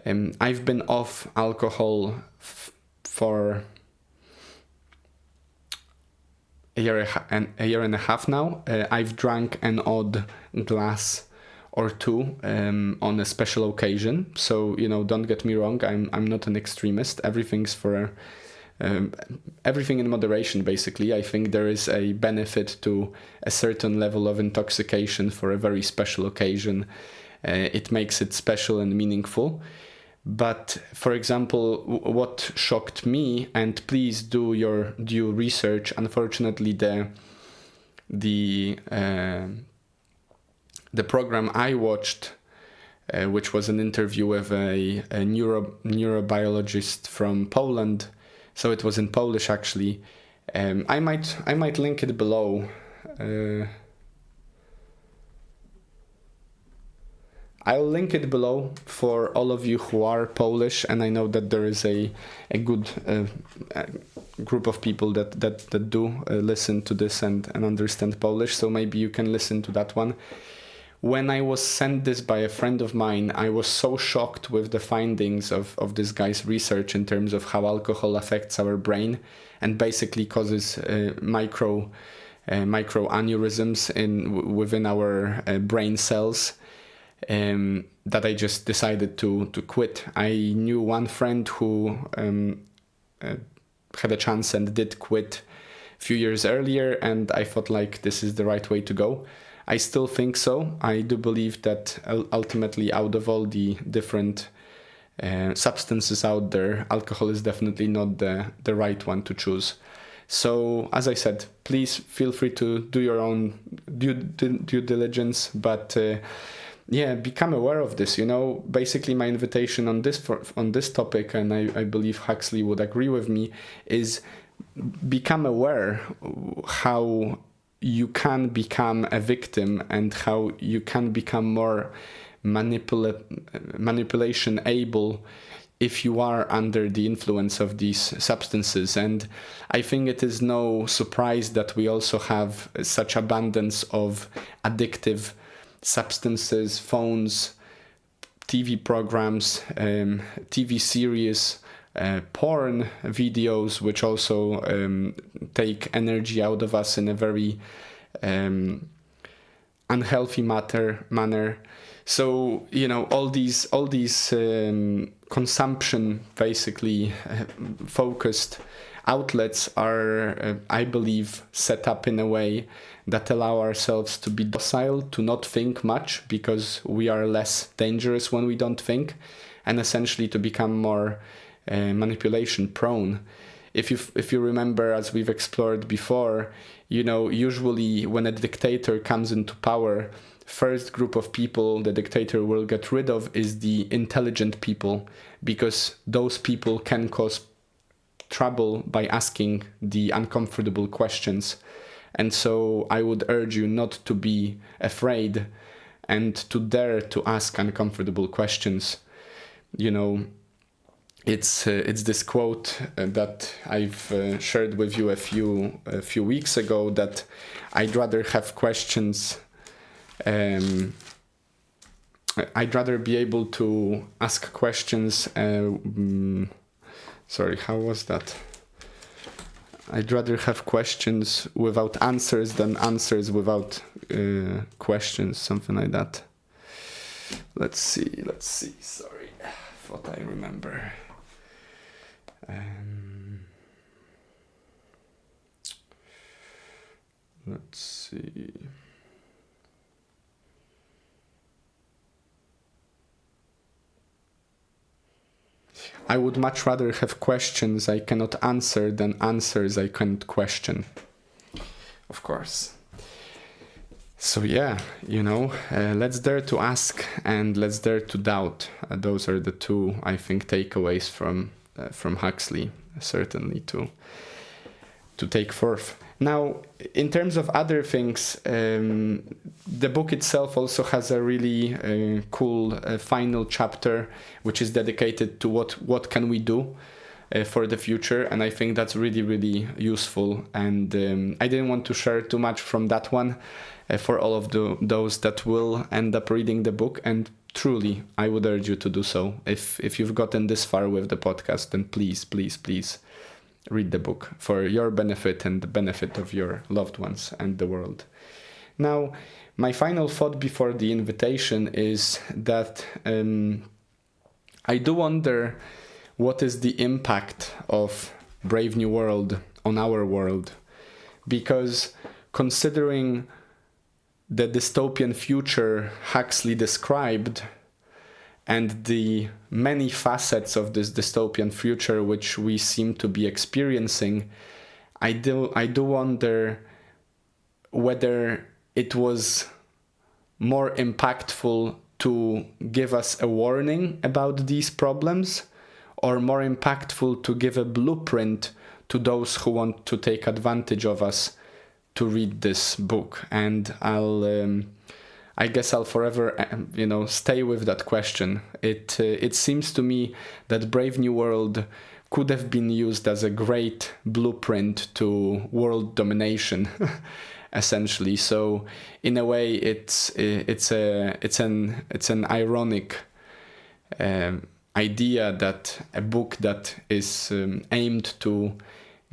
I've been off alcohol for a year and a half now. I've drank an odd glass or two on a special occasion. So, you know, don't get me wrong, I'm not an extremist. Everything's for everything in moderation, basically. I think there is a benefit to a certain level of intoxication for a very special occasion. It makes it special and meaningful. But, for example, what shocked me, and please do your due research, unfortunately the program I watched, which was an interview with a neurobiologist from Poland, so it was in Polish actually. I might link it below. I'll link it below for all of you who are Polish, and I know that there is a good group of people that do listen to this and understand Polish, so maybe you can listen to that one. When I was sent this by a friend of mine, I was so shocked with the findings of this guy's research in terms of how alcohol affects our brain and basically causes micro aneurysms within our brain cells. that I just decided to quit. I knew one friend who had a chance and did quit a few years earlier, and I felt like this is the right way to go. I still think so. I do believe that ultimately, out of all the different substances out there, alcohol is definitely not the right one to choose. So, as I said, please feel free to do your own due diligence, but become aware of this. Basically, my invitation on this topic, and I believe Huxley would agree with me, is become aware how you can become a victim and how you can become more manipulation able if you are under the influence of these substances. And I think it is no surprise that we also have such abundance of addictive substances, phones, TV programs, TV series, porn videos, which also take energy out of us in a very unhealthy manner. So, all these consumption basically focused outlets are, I believe, set up in a way that allow ourselves to be docile, to not think much, because we are less dangerous when we don't think, and essentially to become more manipulation prone. If you remember, as we've explored before, usually when a dictator comes into power, first group of people the dictator will get rid of is the intelligent people, because those people can cause trouble by asking the uncomfortable questions. And so I would urge you not to be afraid and to dare to ask uncomfortable questions. It's this quote that I've shared with you a few weeks ago, that I'd rather have questions. I'd rather be able to ask questions. Sorry, how was that? I'd rather have questions without answers than answers without questions, something like that. Let's see. Sorry, what I remember. Let's see. I would much rather have questions I cannot answer than answers I can't question. Of course. So let's dare to ask and let's dare to doubt. Those are the two, I think, takeaways from Huxley, certainly to take forth. Now, in terms of other things, the book itself also has a really cool final chapter, which is dedicated to what can we do for the future, and I think that's really, really useful. And I didn't want to share too much from that one for all of those that will end up reading the book. And truly, I would urge you to do so. If you've gotten this far with the podcast, then please read the book for your benefit and the benefit of your loved ones and the world. Now, my final thought before the invitation is that I do wonder what is the impact of Brave New World on our world, because considering the dystopian future Huxley described and the many facets of this dystopian future which we seem to be experiencing, I do wonder whether it was more impactful to give us a warning about these problems, or more impactful to give a blueprint to those who want to take advantage of us to read this book. And I guess I'll forever, stay with that question. It seems to me that Brave New World could have been used as a great blueprint to world domination, essentially. So, in a way, it's an ironic idea that a book that is aimed to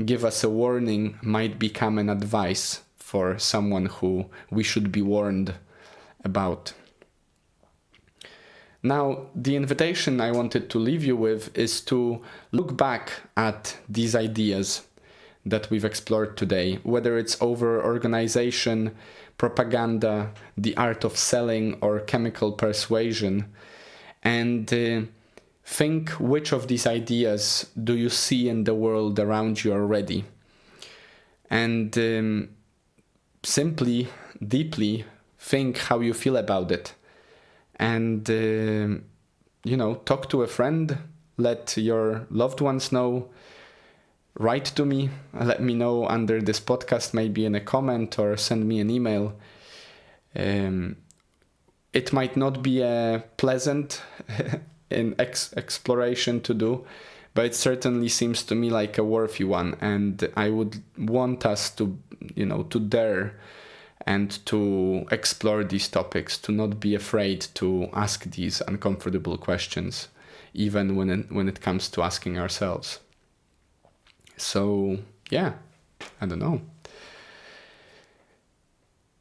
give us a warning might become an advice for someone who we should be warned about. Now, the invitation I wanted to leave you with is to look back at these ideas that we've explored today, whether it's over organization, propaganda, the art of selling, or chemical persuasion, and think which of these ideas do you see in the world around you already. And simply, deeply think how you feel about it. And, talk to a friend, let your loved ones know, write to me, let me know under this podcast, maybe in a comment, or send me an email. It might not be a pleasant exploration to do, but it certainly seems to me like a worthy one. And I would want us to, to dare and to explore these topics, to not be afraid to ask these uncomfortable questions, even when it comes to asking ourselves. So, yeah, I don't know.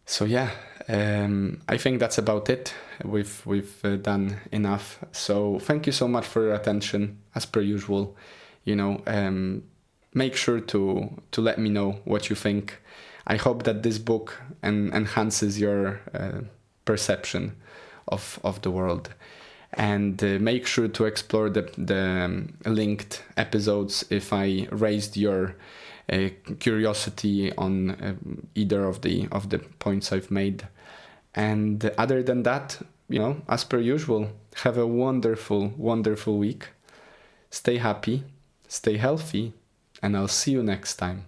So, yeah, I think that's about it. We've done enough. So thank you so much for your attention, as per usual. Make sure to let me know what you think. I hope that this book enhances your perception of the world. And make sure to explore the linked episodes if I raised your curiosity on either of the points I've made. And other than that, as per usual, have a wonderful, wonderful week. Stay happy, stay healthy, and I'll see you next time.